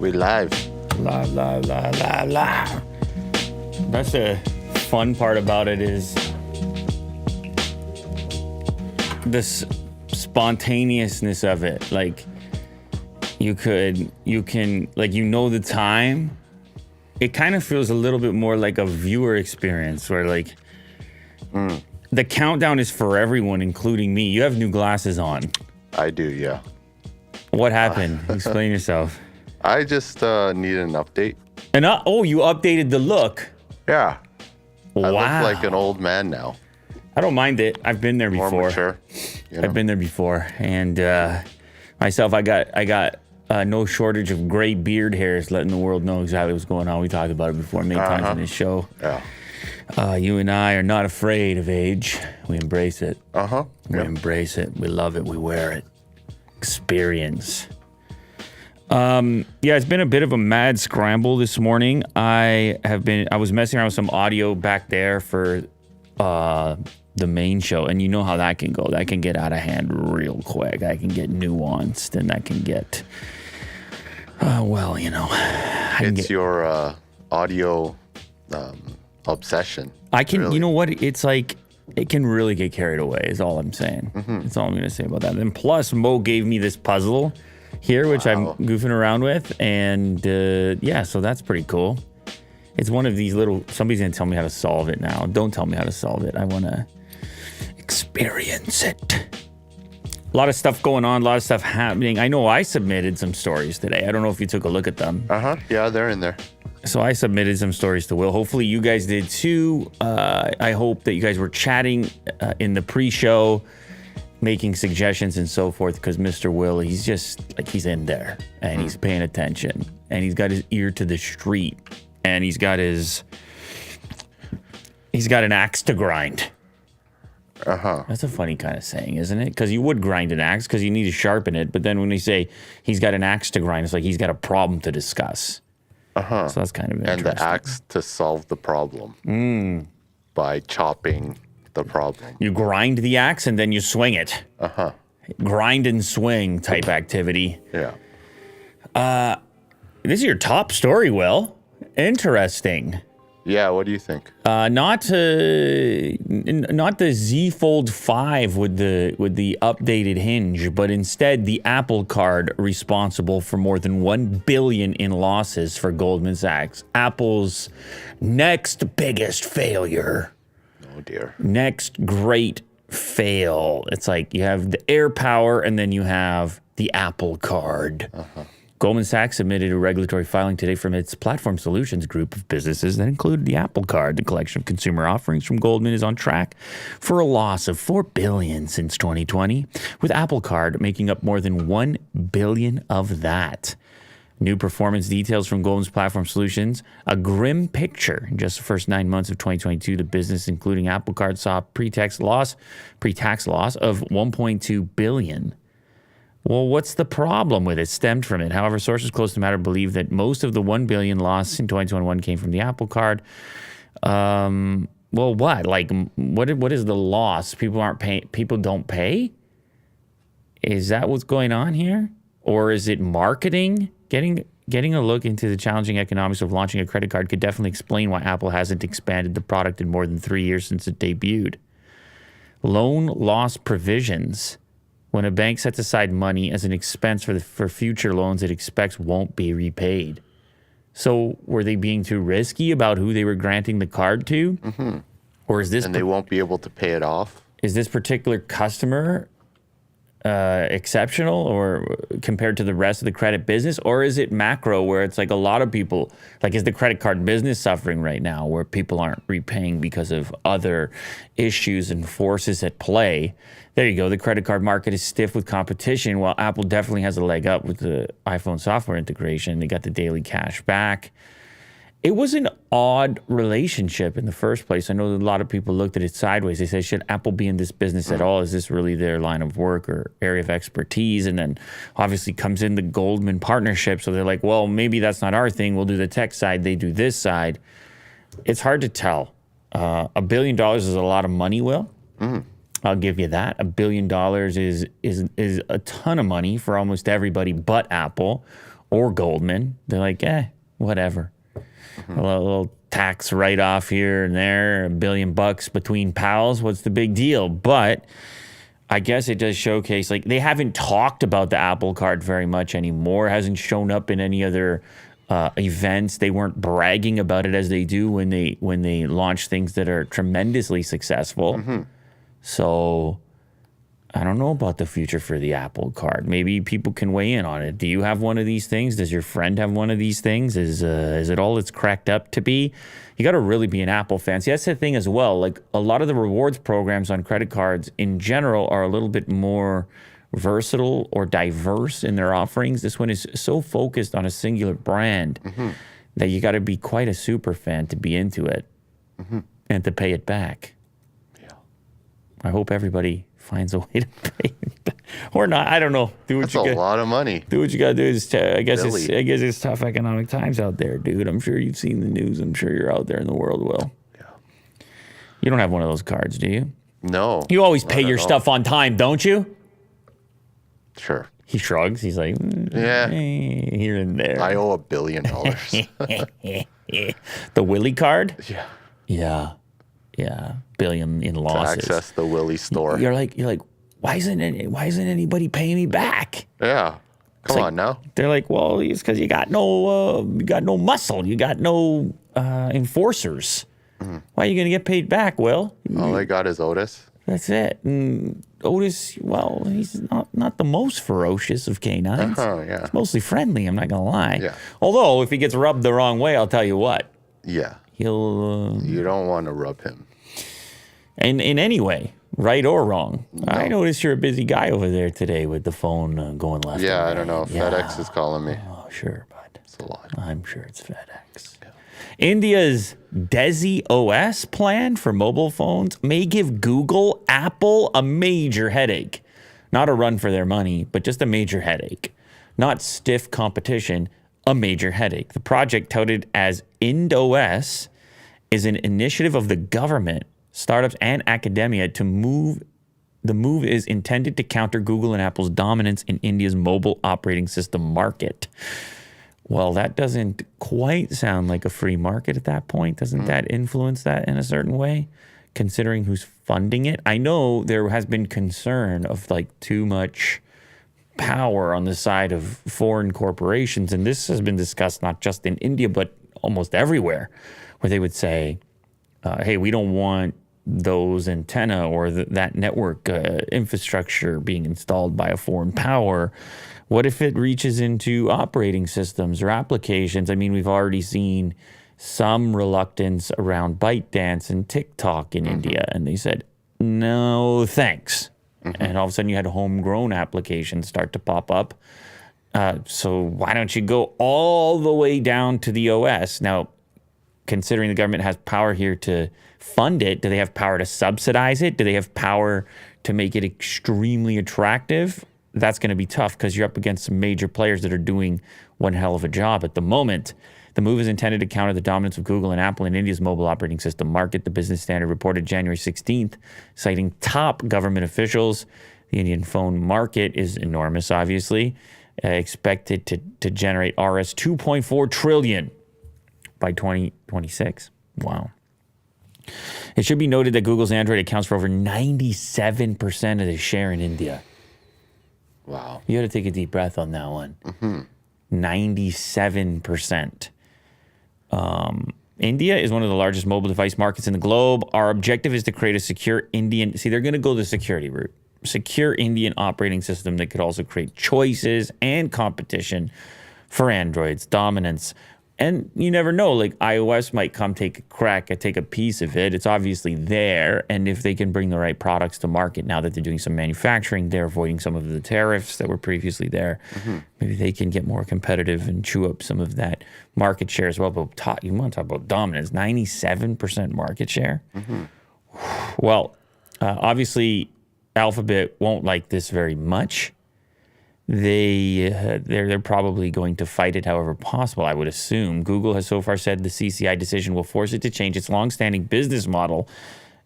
We live. La, la, la, la, la. That's the fun part about it is this spontaneousness of it. Like, you can, like, you know the time. It kind of feels a little bit more like a viewer experience where, like, the countdown is for everyone, including me. You have new glasses on. I do, yeah. What happened? Explain yourself. I just need an update. And you updated the look. Yeah. Wow. I look like an old man now. I don't mind it. I've been there before. More mature. You know? I've been there before, and myself, I got no shortage of gray beard hairs, letting the world know exactly what's going on. We talked about it before many times on this show. Yeah. You and I are not afraid of age. We embrace it. We embrace it. We love it. We wear it. Experience. It's been a bit of a mad scramble this morning. I was messing around with some audio back there for the main show, and you know how that can go. That can get out of hand real quick. That can get nuanced, and that can get It's your audio obsession. Really. You know what? It's like, it can really get carried away, is all I'm saying. That's all I'm going to say about that. And plus, Mo gave me this puzzle here, which I'm goofing around with. And so that's pretty cool. It's one of these little, somebody's going to tell me how to solve it now. Don't tell me how to solve it. I want to experience it. A lot of stuff going on, a lot of stuff happening. I know I submitted some stories today. I don't know if you took a look at them. Yeah, they're in there. So I submitted some stories to Will. Hopefully you guys did too. I hope that you guys were chatting in the pre-show, making suggestions and so forth, because Mr. Will, he's just like, he's in there and he's paying attention and he's got his ear to the street and he's got an axe to grind. That's a funny kind of saying, isn't it? Because you would grind an axe because you need to sharpen it. But then when you say he's got an axe to grind, it's like he's got a problem to discuss. So that's kind of interesting. And the axe to solve the problem by chopping the problem. You grind the axe and then you swing it. Grind and swing type activity. Yeah. This is your top story, Will. Interesting. Yeah, what do you think? Not the Z Fold 5 with the updated hinge, but instead the Apple Card responsible for more than $1 billion in losses for Goldman Sachs. Apple's next biggest failure. Oh dear. Next great fail. It's like you have the Air Power and then you have the Apple Card. Goldman Sachs submitted a regulatory filing today from its Platform Solutions group of businesses that included the Apple Card. The collection of consumer offerings from Goldman is on track for a loss of $4 billion since 2020, with Apple Card making up more than $1 billion of that. New performance details from Goldman's Platform Solutions, a grim picture. In just the first 9 months of 2022, the business, including Apple Card, saw a pre-tax loss of $1.2 billion. Well, what's the problem with it? Stemmed from it. However, sources close to the matter believe that most of the $1 billion loss in 2021 came from the Apple Card. Well, what? Like, what is the loss? People aren't paying. People don't pay? Is that what's going on here? Or is it marketing? Getting a look into the challenging economics of launching a credit card could definitely explain why Apple hasn't expanded the product in more than 3 years since it debuted. Loan loss provisions. When a bank sets aside money as an expense for future loans it expects won't be repaid. So were they being too risky about who they were granting the card to? Or is this... And they won't be able to pay it off? Is this particular customer exceptional or compared to the rest of the credit business? Or is it macro where it's like a lot of people... Like, is the credit card business suffering right now where people aren't repaying because of other issues and forces at play? There you go. The credit card market is stiff with competition, while Apple definitely has a leg up with the iPhone software integration. They got the daily cash back. It was an odd relationship in the first place. I know that a lot of people looked at it sideways. They said, should Apple be in this business at all? Is this really their line of work or area of expertise? And then obviously comes in the Goldman partnership. So they're like, well, maybe that's not our thing. We'll do the tech side. They do this side. It's hard to tell. $1 billion is a lot of money, Will. I'll give you that. $1 billion is a ton of money for almost everybody but Apple. or Goldman. They're like, whatever. A little tax write-off here and there, $1 billion between pals. What's the big deal? But I guess it does showcase, like, they haven't talked about the Apple Card very much anymore. It hasn't shown up in any other events. They weren't bragging about it as they do when they launch things that are tremendously successful. So I don't know about the future for the Apple Card. Maybe people can weigh in on it. Do you have one of these things? Does your friend have one of these things? Is it all it's cracked up to be? You got to really be an Apple fan. See, that's the thing as well. Like, a lot of the rewards programs on credit cards in general are a little bit more versatile or diverse in their offerings. This one is so focused on a singular brand that you got to be quite a super fan to be into it and to pay it back. Yeah. I hope everybody finds a way to pay it back. Or not. I don't know. That's a lot of money. Do what you got to do. I guess it's tough economic times out there, dude. I'm sure you've seen the news. I'm sure you're out there in the world, Will. Yeah. You don't have one of those cards, do you? No. You always pay your stuff on time, don't you? Sure. He shrugs. He's like, here and there. I owe $1 billion. The Willie card? Yeah. Yeah. Billion in losses. To access the Willie store. You're like, why isn't anybody paying me back? Yeah. Come on now. They're like, well, it's because you got no muscle. You got no enforcers. Why are you going to get paid back, Will? All I got is Otis. That's it. And Otis, well, he's not the most ferocious of canines. Yeah. He's mostly friendly, I'm not going to lie. Yeah. Although, if he gets rubbed the wrong way, I'll tell you what. Yeah. He'll... You don't want to rub him. in any way, right or wrong. No. I noticed you're a busy guy over there today with the phone going left. Yeah, and I don't know. right. FedEx is calling me. Oh, sure, bud. It's a lot. I'm sure it's FedEx. Yeah. India's Desi OS plan for mobile phones may give Google, Apple a major headache. Not a run for their money, but just a major headache. Not stiff competition, a major headache. The project, touted as IndOS, is an initiative of the government, startups, and academia to move. The move is intended to counter Google and Apple's dominance in India's mobile operating system market. Well, that doesn't quite sound like a free market at that point. Doesn't that influence that in a certain way, considering who's funding it? I know there has been concern of like too much power on the side of foreign corporations, and this has been discussed not just in India, but almost everywhere, where they would say, hey, we don't want those antenna or that network infrastructure being installed by a foreign power. What if it reaches into operating systems or applications? I mean, we've already seen some reluctance around ByteDance and TikTok in India, and they said, no, thanks. And all of a sudden you had homegrown applications start to pop up. So why don't you go all the way down to the OS? Now, considering the government has power here to fund it, do they have power to subsidize it? Do they have power to make it extremely attractive? That's going to be tough because you're up against some major players that are doing one hell of a job at the moment. The move is intended to counter the dominance of Google and Apple in India's mobile operating system market. The Business Standard reported January 16th, citing top government officials. The Indian phone market is enormous, obviously, expected to generate Rs 2.4 trillion by 2026. Wow. It should be noted that Google's Android accounts for over 97% of the share in India. Wow. You got to take a deep breath on that one. 97%. India is one of the largest mobile device markets in the globe. Our objective is to create a secure Indian... See, they're going to go the security route. Secure Indian operating system that could also create choices and competition for Android's dominance. And you never know, like iOS might come take a crack, take a piece of it. It's obviously there. And if they can bring the right products to market now that they're doing some manufacturing, they're avoiding some of the tariffs that were previously there. Maybe they can get more competitive and chew up some of that market share as well. But you want to talk about dominance, 97% market share. Well, obviously, Alphabet won't like this very much. They're probably going to fight it however possible, I would assume. Google has so far said the CCI decision will force it to change its longstanding business model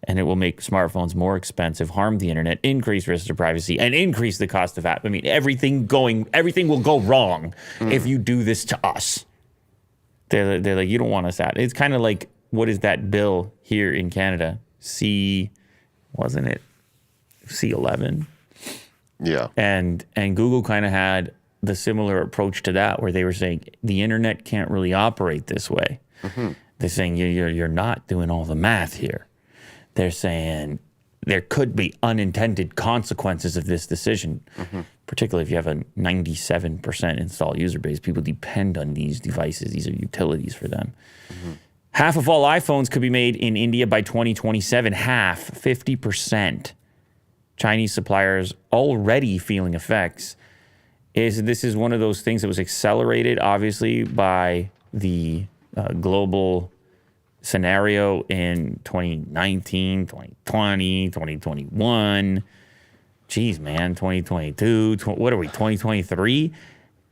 and it will make smartphones more expensive, harm the internet, increase risks to privacy, and increase the cost of app. I mean, everything will go wrong if you do this to us. They're like, you don't want us out. It's kind of like, what is that bill here in Canada? Wasn't it C11? Yeah. And Google kind of had the similar approach to that, where they were saying the internet can't really operate this way. They're saying you're not doing all the math here. They're saying there could be unintended consequences of this decision, particularly if you have a 97% installed user base. People depend on these devices. These are utilities for them. Half of all iPhones could be made in India by 2027. Half, 50%. Chinese suppliers already feeling effects. This is one of those things that was accelerated, obviously, by the global scenario in 2019, 2020, 2021. Geez, man, 2022. What are we, 2023?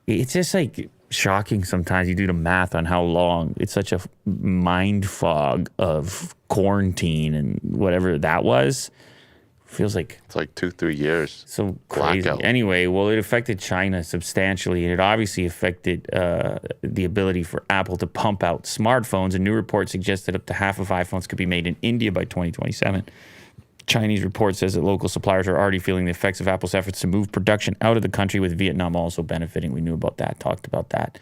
It's just like shocking sometimes. You do the math on how long. It's such a mind fog of quarantine and whatever that was. Feels like it's like 2-3 years. So crazy. Blackout. Anyway, well, it affected China substantially, and it obviously affected the ability for Apple to pump out smartphones. A new report suggests that up to half of iPhones could be made in India by 2027. Chinese report says that local suppliers are already feeling the effects of Apple's efforts to move production out of the country, with Vietnam also benefiting. We knew about that, talked about that.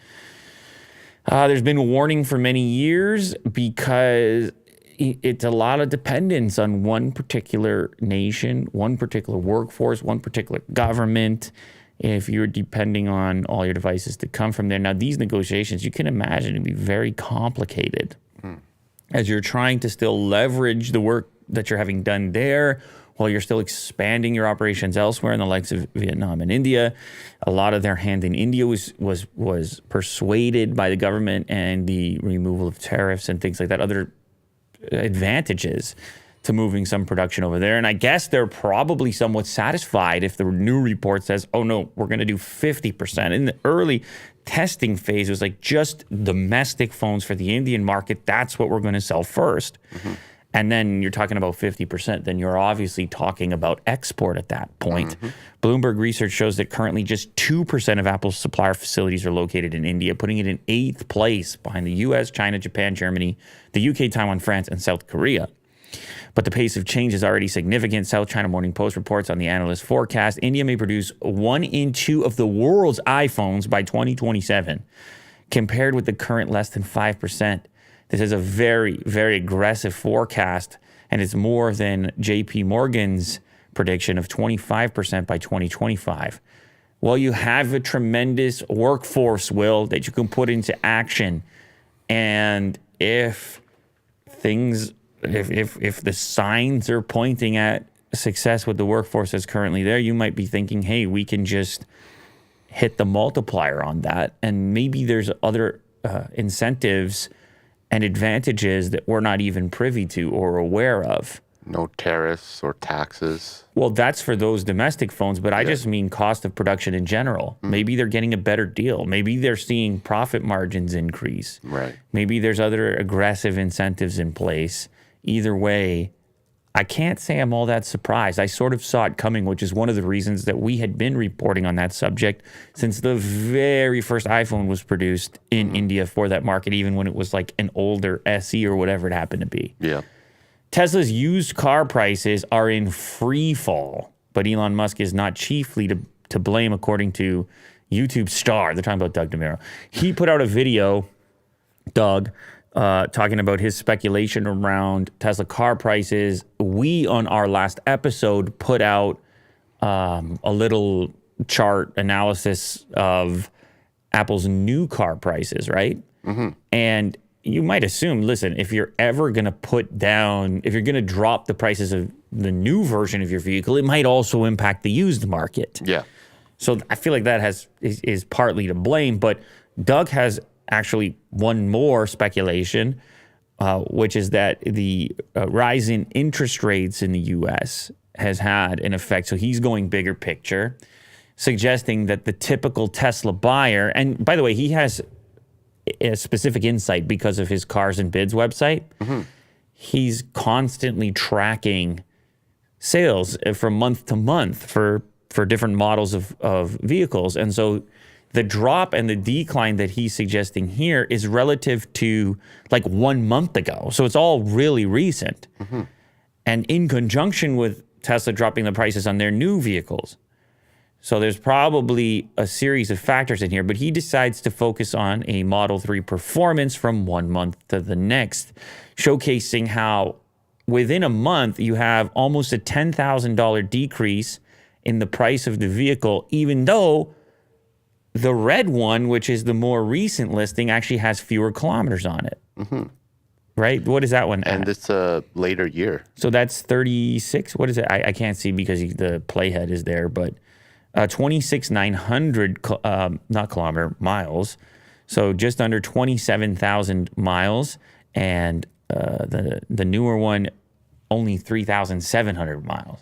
There's been a warning for many years because it's a lot of dependence on one particular nation, one particular workforce, one particular government. If you're depending on all your devices to come from there. Now, these negotiations, you can imagine, to be very complicated as you're trying to still leverage the work that you're having done there while you're still expanding your operations elsewhere in the likes of Vietnam and India. A lot of their hand in India was persuaded by the government and the removal of tariffs and things like that, other advantages to moving some production over there. And I guess they're probably somewhat satisfied if the new report says, oh no, we're going to do 50%. In the early testing phase, it was like just domestic phones for the Indian market. That's what we're going to sell first. And then you're talking about 50%. Then you're obviously talking about export at that point. Bloomberg research shows that currently just 2% of Apple's supplier facilities are located in India, putting it in 8th place behind the US, China, Japan, Germany, the UK, Taiwan, France, and South Korea. But the pace of change is already significant. South China Morning Post reports on the analyst forecast India may produce 1 in 2 of the world's iPhones by 2027, compared with the current less than 5%. This is a very, very aggressive forecast, and it's more than JP Morgan's prediction of 25% by 2025. Well, you have a tremendous workforce, Will, that you can put into action. And if the signs are pointing at success with the workforce that's currently there, you might be thinking, hey, we can just hit the multiplier on that. And maybe there's other incentives and advantages that we're not even privy to or aware of. No tariffs or taxes. Well, that's for those domestic phones, but I just mean cost of production in general. Maybe they're getting a better deal. Maybe they're seeing profit margins increase. Right. Maybe there's other aggressive incentives in place. Either way, I can't say I'm all that surprised. I sort of saw it coming, which is one of the reasons that we had been reporting on that subject since the very first iPhone was produced in India for that market, even when it was like an older SE or whatever it happened to be. Yeah. Tesla's used car prices are in free fall, but Elon Musk is not chiefly to blame, according to YouTube star. They're talking about Doug DeMuro. He put out a video, Doug, talking about his speculation around Tesla car prices. We, on our last episode, put out a little chart analysis of Apple's new car prices, right? And you might assume, listen, if you're ever going to if you're going to drop the prices of the new version of your vehicle, it might also impact the used market. Yeah. So I feel like that is partly to blame, but Doug has actually one more speculation, which is that the rise in interest rates in the U.S. has had an effect. So he's going bigger picture, suggesting that the typical Tesla buyer, and by the way, he has a specific insight because of his Cars and Bids website. he's constantly tracking sales from month to month for different models of vehicles. And so the drop and the decline that he's suggesting here is relative to like 1 month ago. So it's all really recent. And in conjunction with Tesla dropping the prices on their new vehicles. So there's probably a series of factors in here, but he decides to focus on a Model 3 performance from 1 month to the next, showcasing how within a month you have almost a $10,000 decrease in the price of the vehicle, even though the red one, which is the more recent listing, actually has fewer kilometers on it. Right? What is that one at? And it's a later year. So that's 36. What is it? I can't see because the playhead is there, but 26,900 not kilometer miles. So just under 27,000 miles, and the newer one only 3,700 miles.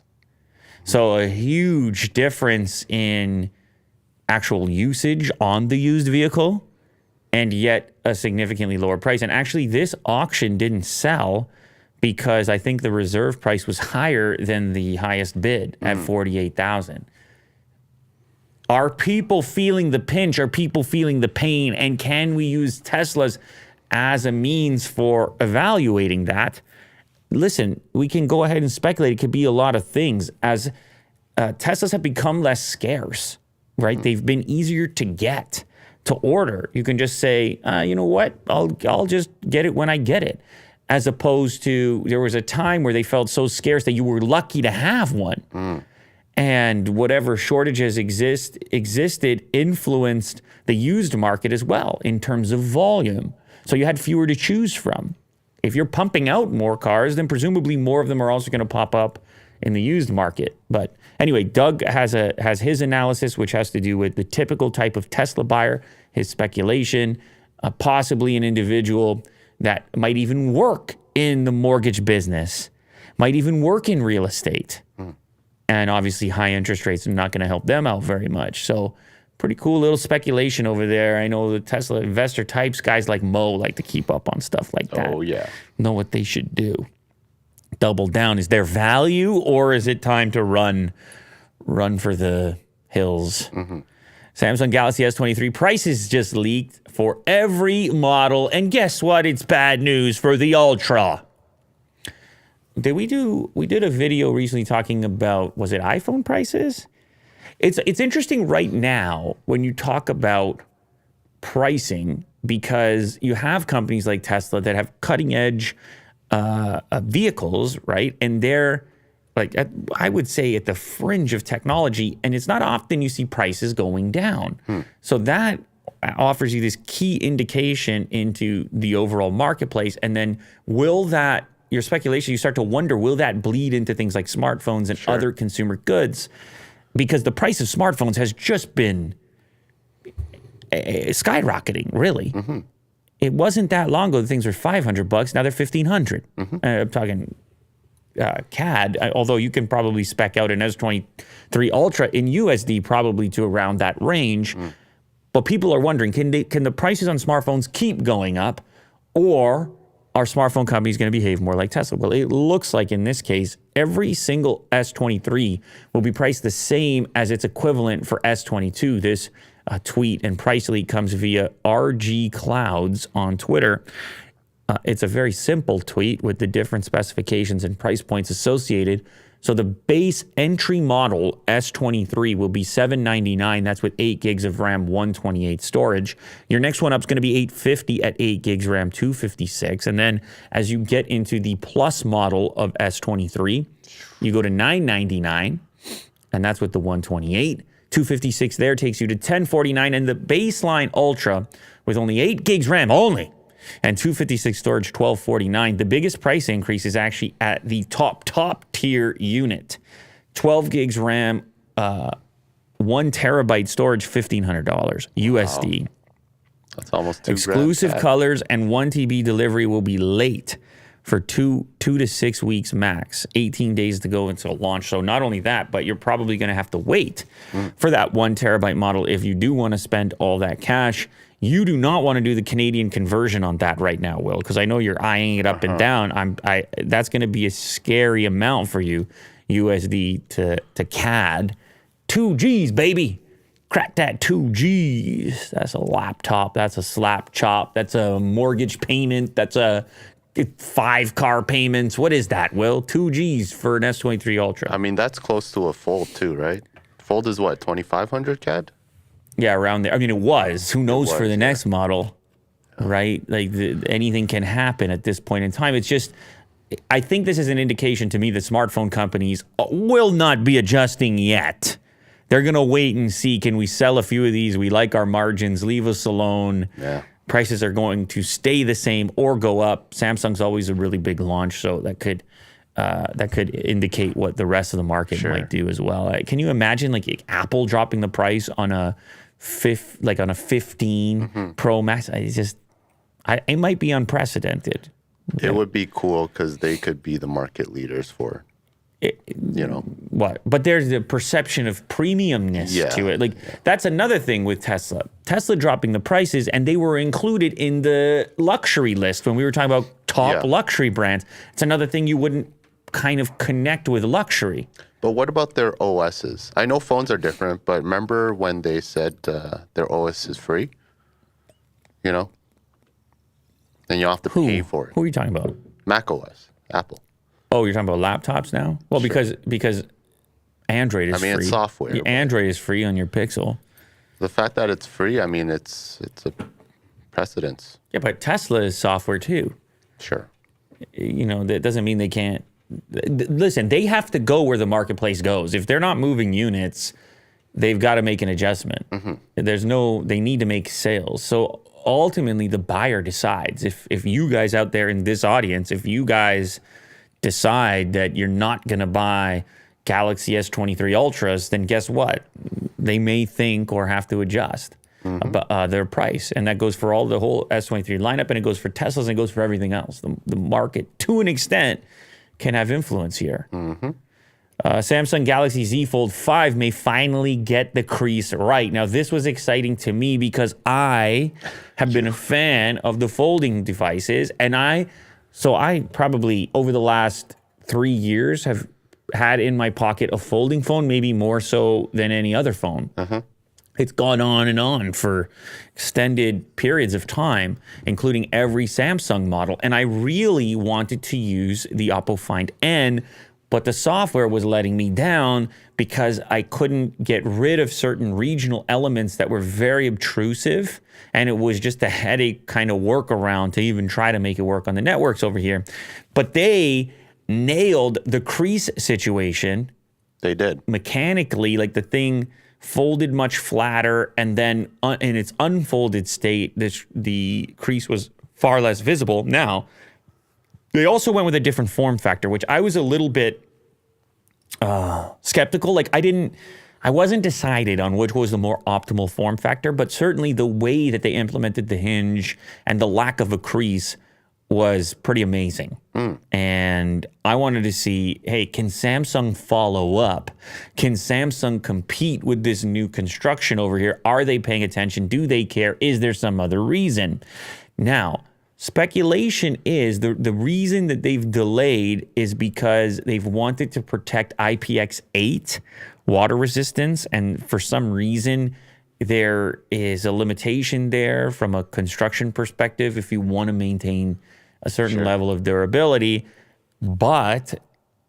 So a huge difference in actual usage on the used vehicle, and yet a significantly lower price. And actually, this auction didn't sell because I think the reserve price was higher than the highest bid at 48,000. Are people feeling the pinch? Are people feeling the pain? And can we use Teslas as a means for evaluating that? Listen, we can go ahead and speculate. It could be a lot of things. As Teslas have become less scarce, right? They've been easier to get, to order. You can just say, you know what? I'll just get it when I get it. As opposed to, there was a time where they felt so scarce that you were lucky to have one. And whatever shortages existed influenced the used market as well in terms of volume. So you had fewer to choose from. If you're pumping out more cars, then presumably more of them are also going to pop up in the used market. But anyway, Doug has his analysis, which has to do with the typical type of Tesla buyer, his speculation, possibly an individual that might even work in the mortgage business, might even work in real estate. And obviously high interest rates are not going to help them out very much. So pretty cool little speculation over there. I know the Tesla investor types, guys like Mo, like to keep up on stuff like that. Oh, yeah. Know what they should do. Double down. Is there value, or is it time to run for the hills? Samsung Galaxy S23 prices just leaked for every model. And guess what? It's bad news for the Ultra. We did a video recently talking about, was it iPhone prices? It's interesting right now when you talk about pricing, because you have companies like Tesla that have cutting edge vehicles, right? And they're like, I would say at the fringe of technology, and it's not often you see prices going down. So that offers you this key indication into the overall marketplace. And then your speculation, you start to wonder, will that bleed into things like smartphones and other consumer goods? Because the price of smartphones has just been skyrocketing, really. It wasn't that long ago that things were $500. Now they're $1,500. I'm talking CAD, although you can probably spec out an S23 Ultra in USD probably to around that range. But people are wondering, can the prices on smartphones keep going up, or are smartphone companies going to behave more like Tesla? Well, it looks like in this case, every single S23 will be priced the same as its equivalent for S22. This tweet and price leak comes via RG Clouds on Twitter. It's a very simple tweet with the different specifications and price points associated. So the base entry model S23 will be $799. That's with 8 gigs of RAM, 128 storage. Your next one up is going to be $850 at 8 gigs RAM, 256. And then as you get into the plus model of S23, you go to $999, and that's with the 128. 256 there takes you to $1049. And the baseline Ultra with only 8 gigs RAM only, and 256 storage, $1,249. The biggest price increase is actually at the top tier unit. 12 gigs RAM, 1 terabyte storage, $1,500 USD. Wow. That's almost $2,000. Exclusive colors and 1 TB delivery will be late for 2 to 6 weeks max. 18 days to go until launch. So not only that, but you're probably going to have to wait for that 1 terabyte model if you do want to spend all that cash. You do not want to do the Canadian conversion on that right now, Will, because I know you're eyeing it up and down. That's going to be a scary amount for you, USD to CAD. 2Gs, baby. Crack that 2Gs. That's a laptop. That's a slap chop. That's a mortgage payment. That's a 5 car payments. What is that, Will? 2Gs for an S23 Ultra. I mean, that's close to a Fold too, right? Fold is what, 2,500 CAD? Yeah, around there. I mean, it was. Who knows for the yeah. next model, right? Like anything can happen at this point in time. It's just, I think this is an indication to me that smartphone companies will not be adjusting yet. They're going to wait and see, can we sell a few of these? We like our margins, leave us alone. Yeah. Prices are going to stay the same or go up. Samsung's always a really big launch, so that could indicate what the rest of the market might do as well. Can you imagine like Apple dropping the price on a 15 Pro Max? It might be unprecedented. It would be cool because they could be the market leaders for what? But there's the perception of premiumness to it. That's another thing with Tesla. Tesla dropping the prices, and they were included in the luxury list when we were talking about top luxury brands. It's another thing you wouldn't kind of connect with luxury. But what about their OSs? I know phones are different, but remember when they said their OS is free? You know? Then you have to pay for it. Who are you talking about? Mac OS, Apple. Oh, you're talking about laptops now? Well, because Android is free. It's software. Android is free on your Pixel. The fact that it's free, I mean, it's a precedence. Yeah, but Tesla is software too. Sure. That doesn't mean they can't. Listen, they have to go where the marketplace goes. If they're not moving units, they've got to make an adjustment. They need to make sales. So ultimately, the buyer decides. If you guys out there in this audience, if you guys decide that you're not going to buy Galaxy S23 Ultras, then guess what? They may think or have to adjust their price. And that goes for the whole S23 lineup, and it goes for Teslas, and it goes for everything else. The market, to an extent, can have influence here. Samsung Galaxy Z Fold 5 may finally get the crease right. Now, this was exciting to me because I have been a fan of the folding devices, and I probably over the last 3 years have had in my pocket a folding phone, maybe more so than any other phone. It's gone on and on for extended periods of time, including every Samsung model. And I really wanted to use the Oppo Find N, but the software was letting me down because I couldn't get rid of certain regional elements that were very obtrusive. And it was just a headache kind of workaround to even try to make it work on the networks over here. But they nailed the crease situation. They did. Mechanically, like the thing folded much flatter, and then in its unfolded state, the crease was far less visible. Now, they also went with a different form factor, which I was a little bit skeptical. Like I wasn't decided on which was the more optimal form factor, but certainly the way that they implemented the hinge and the lack of a crease was pretty amazing. And I wanted to see, hey, can Samsung follow up? Can Samsung compete with this new construction over here? Are they paying attention? Do they care? Is there some other reason? Now, speculation is the reason that they've delayed is because they've wanted to protect IPX8 water resistance, and for some reason, there is a limitation there from a construction perspective if you want to maintain a certain level of durability. But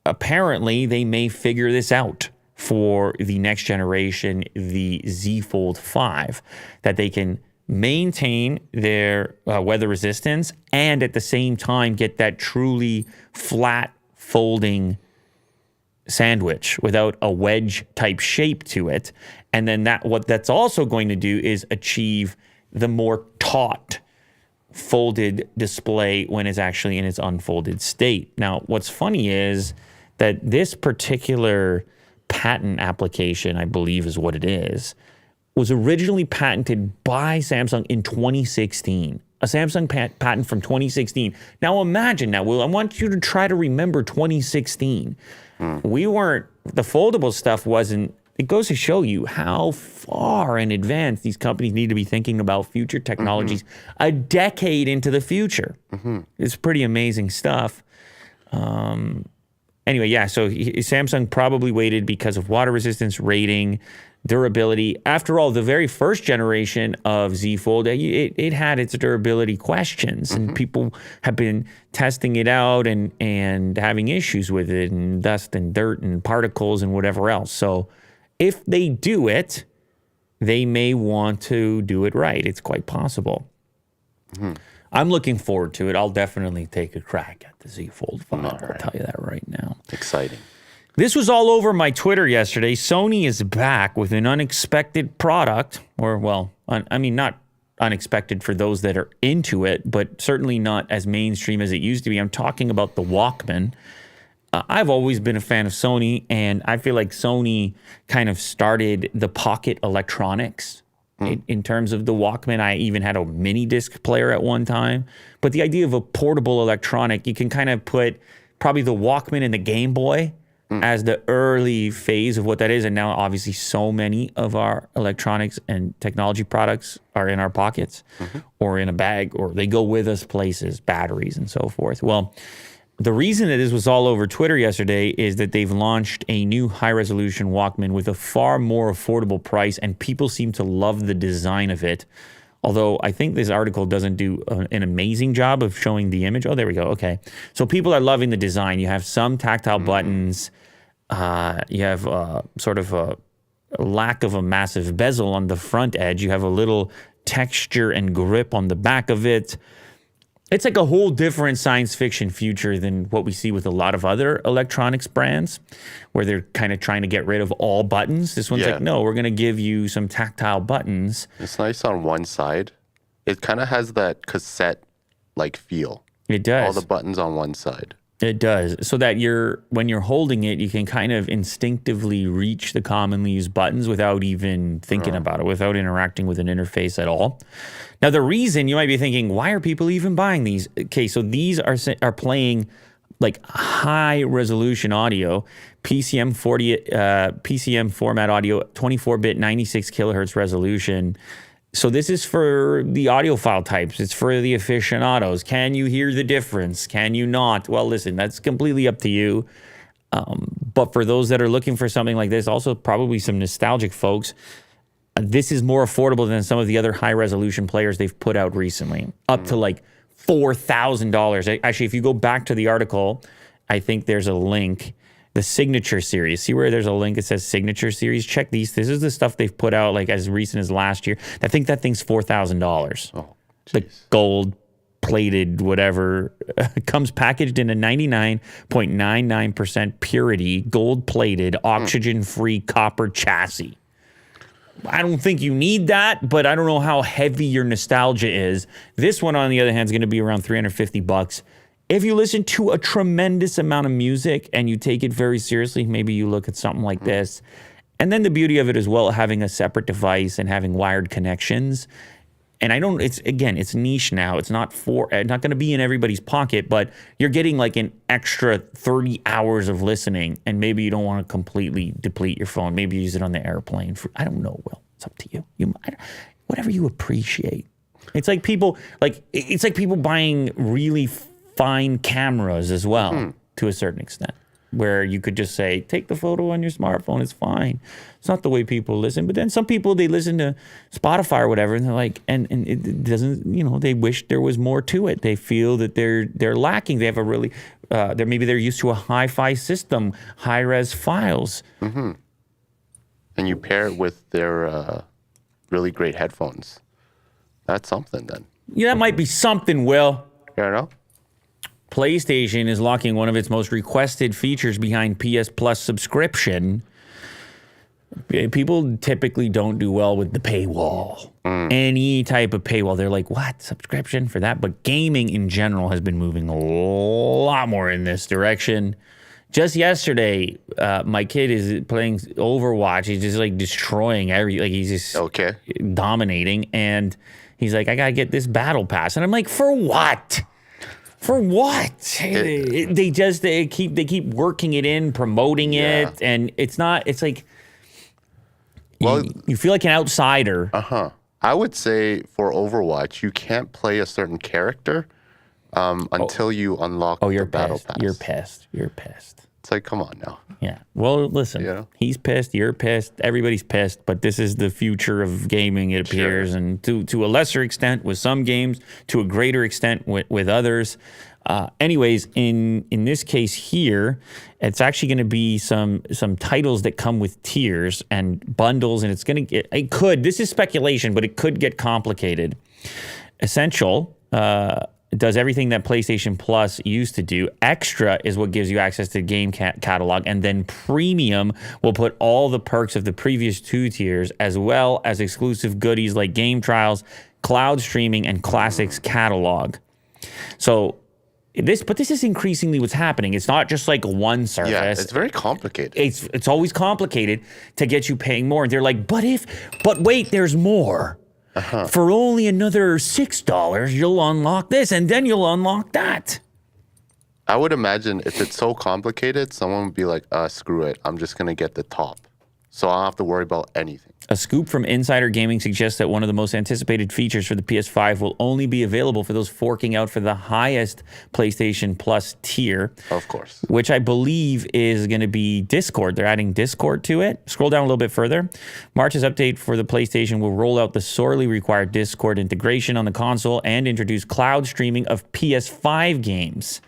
apparently, they may figure this out for the next generation, the Z Fold 5, that they can maintain their weather resistance and at the same time get that truly flat folding sandwich without a wedge type shape to it. And then what that's also going to do is achieve the more taut folded display when it's actually in its unfolded state. Now, what's funny is that this particular patent application, I believe is what it is, was originally patented by Samsung in 2016. A Samsung patent from 2016. Now imagine that, Will. I want you to try to remember 2016. The foldable stuff wasn't it goes to show you how far in advance these companies need to be thinking about future technologies a decade into the future. It's pretty amazing stuff. Anyway, yeah, so Samsung probably waited because of water resistance, rating, durability. After all, the very first generation of Z Fold, it had its durability questions, and people have been testing it out and having issues with it, and dust and dirt and particles and whatever else. So if they do it, they may want to do it right. It's quite possible. I'm looking forward to it. I'll definitely take a crack at the Z Fold 5. I'll tell you that right now. Exciting. This was all over my Twitter yesterday. Sony is back with an unexpected product, or, well, I mean, not unexpected for those that are into it, but certainly not as mainstream as it used to be. I'm talking about the Walkman. I've always been a fan of Sony, and I feel like Sony kind of started the pocket electronics. In terms of the Walkman, I even had a mini disc player at one time. But the idea of a portable electronic, you can kind of put probably the Walkman and the Game Boy as the early phase of what that is. And now, obviously, so many of our electronics and technology products are in our pockets or in a bag, or they go with us places, batteries and so forth. Well, the reason that this was all over Twitter yesterday is that they've launched a new high-resolution Walkman with a far more affordable price, and people seem to love the design of it. Although I think this article doesn't do an amazing job of showing the image. Oh, there we go. Okay. So people are loving the design. You have some tactile buttons. You have sort of a lack of a massive bezel on the front edge. You have a little texture and grip on the back of it. It's like a whole different science fiction future than what we see with a lot of other electronics brands, where they're kind of trying to get rid of all buttons. This one's like, no, we're going to give you some tactile buttons. It's nice on one side. It kind of has that cassette-like feel. It does. All the buttons on one side. It does. So that when you're holding it, you can kind of instinctively reach the commonly used buttons without even thinking about it, without interacting with an interface at all. Now, the reason you might be thinking, why are people even buying these? Okay, so these are playing like high resolution audio, PCM format audio, 24-bit, 96 kilohertz resolution. So this is for the audiophile types. It's for the aficionados. Can you hear the difference? Can you not? Well, listen, that's completely up to you. But for those that are looking for something like this, also probably some nostalgic folks, this is more affordable than some of the other high-resolution players they've put out recently, up to like $4,000. Actually, if you go back to the article, I think there's a link. The Signature series. See where there's a link that says Signature series? Check these. This is the stuff they've put out like as recent as last year. I think that thing's $4,000. Oh, the gold plated whatever comes packaged in a 99.99% purity, gold plated, oxygen free copper chassis. I don't think you need that, but I don't know how heavy your nostalgia is. This one, on the other hand, is going to be around $350. If you listen to a tremendous amount of music and you take it very seriously, maybe you look at something like this. And then the beauty of it as well, having a separate device and having wired connections. And it's niche now. It's not going to be in everybody's pocket, but you're getting like an extra 30 hours of listening. And maybe you don't want to completely deplete your phone. Maybe you use it on the airplane. I don't know, Will. It's up to you. Whatever you appreciate. It's like people buying really fine cameras as well, to a certain extent, where you could just say, take the photo on your smartphone, it's fine. It's not the way people listen. But then some people, they listen to Spotify or whatever, and they're like, and it doesn't, they wish there was more to it. They feel that they're lacking. They have a really, maybe they're used to a hi-fi system, high-res files. And you pair it with their really great headphones. That's something then. Yeah, that might be something, Will. You know? PlayStation is locking one of its most requested features behind PS Plus subscription. People typically don't do well with the paywall. Any type of paywall. They're like, what? Subscription for that? But gaming in general has been moving a lot more in this direction. Just yesterday, my kid is playing Overwatch. He's just like destroying he's just dominating. And he's like, I got to get this battle pass. And I'm like, for what? For what? They keep working it in, promoting it, and it's like Well, You feel like an outsider. I would say for Overwatch, you can't play a certain character until you unlock the You're battle pissed. pass. You're pissed. It's like, come on now. Yeah. Well, listen, Yeah. he's pissed. You're pissed. Everybody's pissed. But this is the future of gaming, it appears, and to a lesser extent with some games, to a greater extent with others. Anyways, in this case here, it's actually going to be some titles that come with tiers and bundles, and this is speculation, but it could get complicated. Essential does everything that PlayStation Plus used to do. Extra is what gives you access to the game catalog, and then Premium will put all the perks of the previous 2 tiers, as well as exclusive goodies like game trials, cloud streaming, and classics catalog. So this is increasingly what's happening. It's not just like one service. Yeah, it's very complicated. It's always complicated to get you paying more. And they're like, but wait, there's more. For only another $6, you'll unlock this, and then you'll unlock that. I would imagine if it's so complicated, someone would be like, screw it. I'm just going to get the top. So I don't have to worry about anything. A scoop from Insider Gaming suggests that one of the most anticipated features for the PS5 will only be available for those forking out for the highest PlayStation Plus tier. Of course. Which I believe is going to be Discord. They're adding Discord to it. Scroll down a little bit further. March's update for the PlayStation will roll out the sorely required Discord integration on the console and introduce cloud streaming of PS5 games.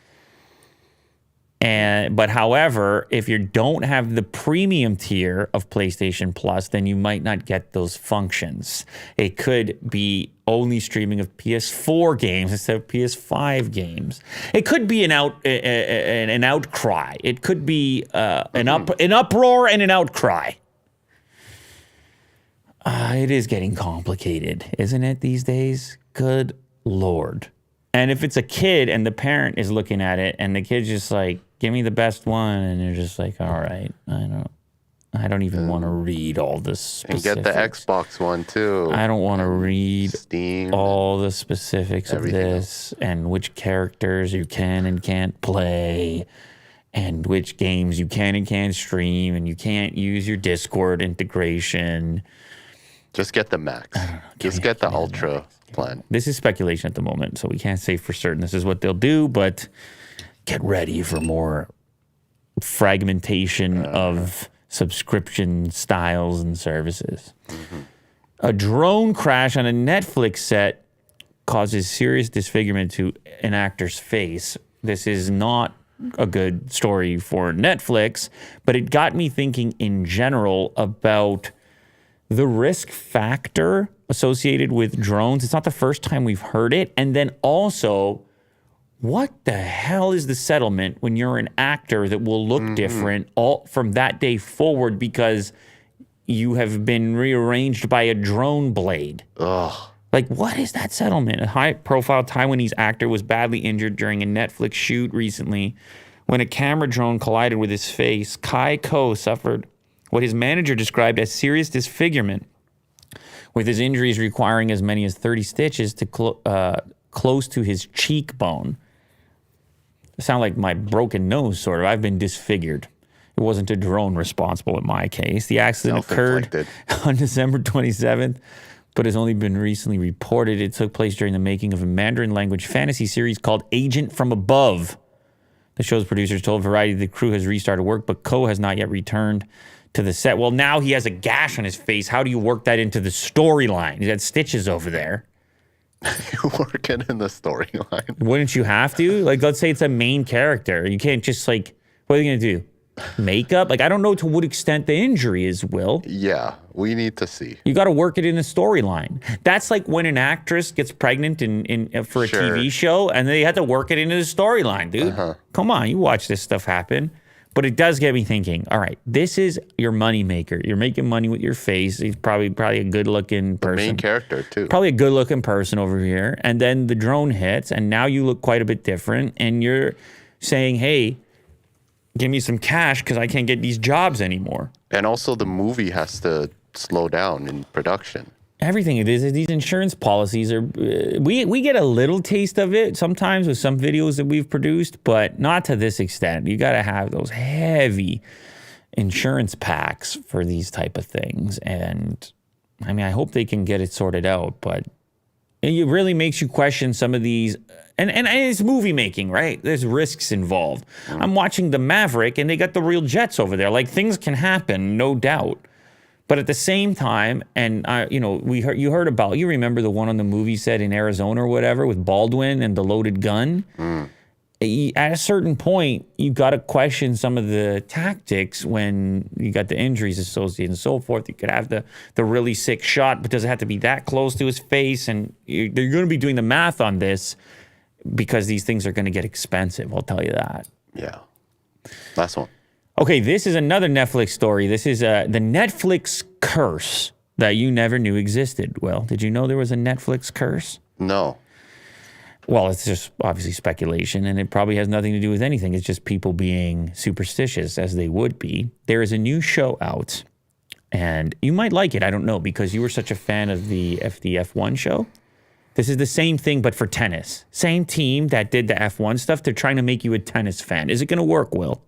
But however, if you don't have the premium tier of PlayStation Plus, then you might not get those functions. It could be only streaming of PS4 games instead of PS5 games. It could be an outcry. It could be an uproar and an outcry. It is getting complicated, isn't it, these days? Good Lord. And if it's a kid and the parent is looking at it and the kid's just like, give me the best one, and you're just like, all right, I don't even want to read all the specifics. And get the Xbox one too. I don't want to read Steam, all the specifics of this and which characters you can and can't play and which games you can and can't stream, and you can't use your Discord integration. Just get the max. Just get the Ultra plan. This is speculation at the moment, so we can't say for certain this is what they'll do, but get ready for more fragmentation of subscription styles and services. A drone crash on a Netflix set causes serious disfigurement to an actor's face. This is not a good story for Netflix, but it got me thinking in general about the risk factor associated with drones. It's not the first time we've heard it. And then also, what the hell is the settlement when you're an actor that will look different all from that day forward because you have been rearranged by a drone blade? Ugh. Like, what is that settlement? A high-profile Taiwanese actor was badly injured during a Netflix shoot recently when a camera drone collided with his face. Kai Ko suffered what his manager described as serious disfigurement, with his injuries requiring as many as 30 stitches to close to his cheekbone. Sound like my broken nose, sort of. I've been disfigured. It wasn't a drone responsible in my case. The accident occurred on December 27th, but has only been recently reported. It took place during the making of a Mandarin language fantasy series called Agent from Above. The show's producers told Variety the crew has restarted work, but Ko has not yet returned to the set. Well, now he has a gash on his face. How do you work that into the storyline? He's got stitches over there. You work it in the storyline. Wouldn't you have to? Like, let's say it's a main character. You can't just like, what are you going to do? Makeup? Like, I don't know to what extent the injury is, Will. Yeah, we need to see. You got to work it in a storyline. That's like when an actress gets pregnant for a TV show and they have to work it into the storyline, dude. Come on, you watch this stuff happen. But it does get me thinking, all right, this is your money maker. You're making money with your face. He's probably a good-looking person. The main character, too. Probably a good-looking person over here. And then the drone hits, and now you look quite a bit different. And you're saying, hey, give me some cash because I can't get these jobs anymore. And also the movie has to slow down in production. Everything it is these insurance policies are. We get a little taste of it sometimes with some videos that we've produced, but not to this extent. You got to have those heavy insurance packs for these type of things. And I mean, I hope they can get it sorted out, but it really makes you question some of these. And it's movie making, right? There's risks involved. I'm watching The Maverick, and they got the real jets over there. Like, things can happen, no doubt. But at the same time, and you heard about, you remember the one on the movie set in Arizona or whatever with Baldwin and the loaded gun? At a certain point, you got to question some of the tactics when you got the injuries associated and so forth. You could have the really sick shot, but does it have to be that close to his face? And they're going to be doing the math on this because these things are going to get expensive. I'll tell you that. Yeah. Last one. Okay, this is another Netflix story. This is the Netflix curse that you never knew existed. Well, did you know there was a Netflix curse? No. Well, it's just obviously speculation, and it probably has nothing to do with anything. It's just people being superstitious, as they would be. There is a new show out, and you might like it. I don't know, because you were such a fan of the F1 show. This is the same thing, but for tennis. Same team that did the F1 stuff. They're trying to make you a tennis fan. Is it going to work, Will?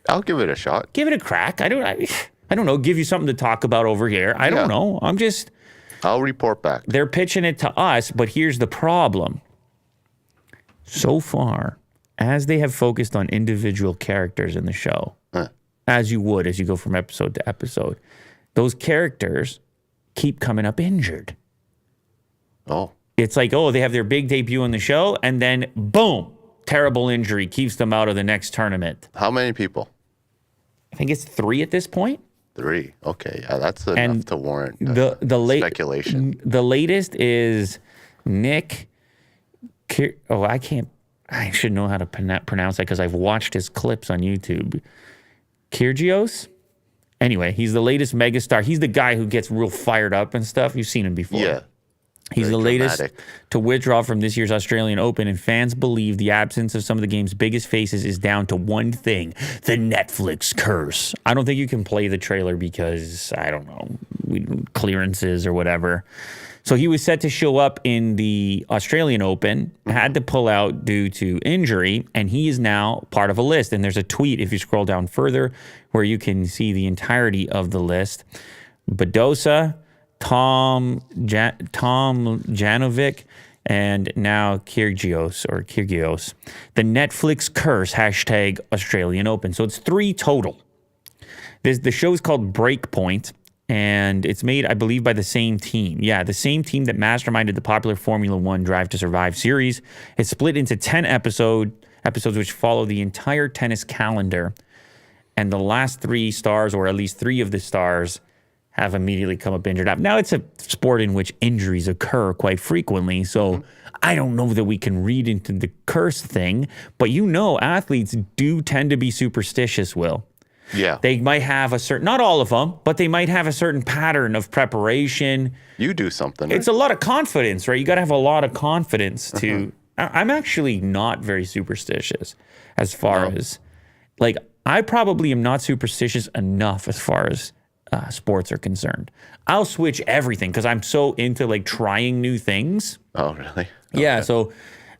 I'll give it a shot. Give it a crack. I don't know. Give you something to talk about over here. I don't know. I'll report back. They're pitching it to us, but here's the problem. So far, as they have focused on individual characters in the show, as you would as you go from episode to episode, those characters keep coming up injured. Oh. It's like, they have their big debut on the show, and then boom, terrible injury keeps them out of the next tournament. How many people? I think it's 3 at this point. 3. Okay, yeah, that's enough to warrant speculation. The latest is Nick. I should know how to pronounce that because I've watched his clips on YouTube. Kyrgios? Anyway, he's the latest megastar. He's the guy who gets real fired up and stuff. You've seen him before. Yeah. He's the latest to withdraw from this year's Australian Open, and fans believe the absence of some of the game's biggest faces is down to one thing: the Netflix curse. I don't think you can play the trailer because, I don't know, clearances or whatever. So he was set to show up in the Australian Open, had to pull out due to injury, and he is now part of a list. And there's a tweet, if you scroll down further, where you can see the entirety of the list. Badosa, Tom Janovic, and now Kyrgios. The Netflix curse, hashtag Australian Open. So it's 3 total. The show is called Breakpoint, and it's made, I believe, by the same team. Yeah, the same team that masterminded the popular Formula One Drive to Survive series. It's split into 10 episodes which follow the entire tennis calendar. And the last 3 stars, or at least 3 of the stars, have immediately come up injured. Now, it's a sport in which injuries occur quite frequently, so I don't know that we can read into the curse thing, but athletes do tend to be superstitious, Will. Yeah. They might have a certain, not all of them, but they might have a certain pattern of preparation. You do something. It's a lot of confidence, right? You got to have a lot of confidence to, I'm actually not very superstitious as far as, like, I probably am not superstitious enough as far as sports are concerned. I'll switch everything because I'm so into like trying new things. Oh, really? Yeah. Okay. So,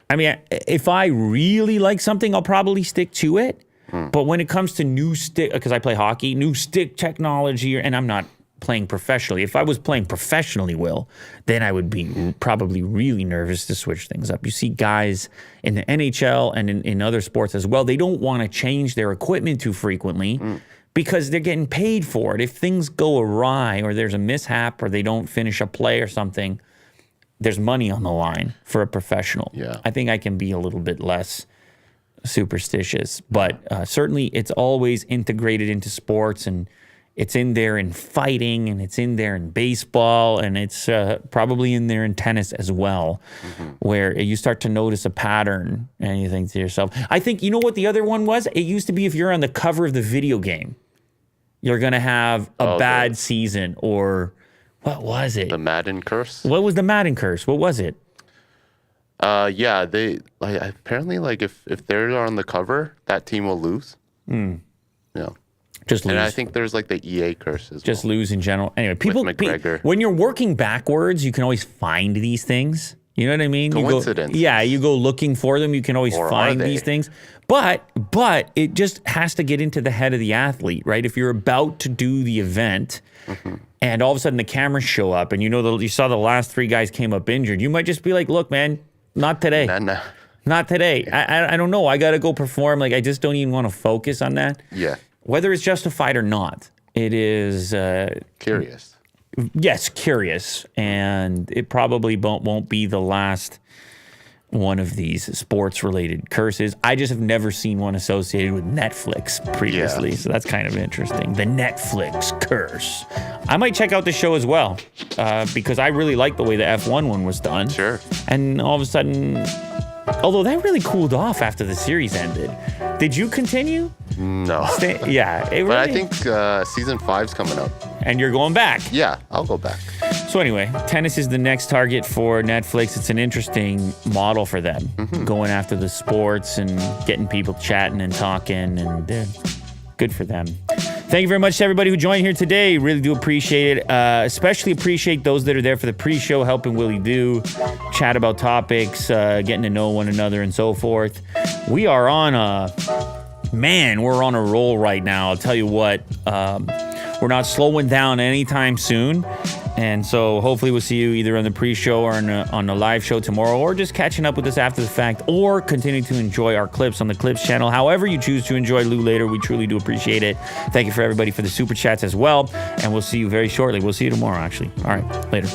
I mean, if I really like something, I'll probably stick to it. But when it comes to new stick, because I play hockey, new stick technology, and I'm not playing professionally. If I was playing professionally, Will, then I would be probably really nervous to switch things up. You see guys in the NHL and in other sports as well, they don't want to change their equipment too frequently because they're getting paid for it. If things go awry or there's a mishap or they don't finish a play or something, there's money on the line for a professional. Yeah. I think I can be a little bit less superstitious, but certainly it's always integrated into sports, and it's in there in fighting, and it's in there in baseball, and it's probably in there in tennis as well, where you start to notice a pattern and you think to yourself, I think, you know what the other one was? It used to be if you're on the cover of the video game, you're going to have a bad season, or what was it? The Madden curse? What was the Madden curse? What was it? Yeah, they apparently if they're on the cover, that team will lose. Yeah. Just lose. And I think there's like the EA curse as Just well. lose in general. Anyway, people, McGregor. when you're working backwards, you can always find these things. You know what I mean? Coincidence. You go looking for them. You can always Or are find they? these things. But it just has to get into the head of the athlete, right? If you're about to do the event and all of a sudden the cameras show up and you saw the last 3 guys came up injured, you might just be like, look, man, not today. Nah. Not today. I don't know. I got to go perform. Like, I just don't even want to focus on that. Yeah. Whether it's justified or not, it is... Curious. Yes, curious. And it probably won't be the last one of these sports-related curses. I just have never seen one associated with Netflix previously, so that's kind of interesting. The Netflix curse. I might check out the show as well, because I really like the way the F1 one was done. Sure. And all of a sudden, although that really cooled off after the series ended. Did you continue? No. Yeah. It really, But I think season 5's coming up. And you're going back. Yeah, I'll go back. So anyway, tennis is the next target for Netflix. It's an interesting model for them, going after the sports and getting people chatting and talking, and good for them. Thank you very much to everybody who joined here today. Really do appreciate it. Especially appreciate those that are there for the pre-show, helping Willie do, chat about topics, getting to know one another and so forth. We are on we're on a roll right now. I'll tell you what, we're not slowing down anytime soon. And so hopefully we'll see you either on the pre-show or on the live show tomorrow, or just catching up with us after the fact, or continue to enjoy our clips on the Clips channel. However you choose to enjoy Lou later, we truly do appreciate it. Thank you for everybody for the super chats as well. And we'll see you very shortly. We'll see you tomorrow, actually. All right, later.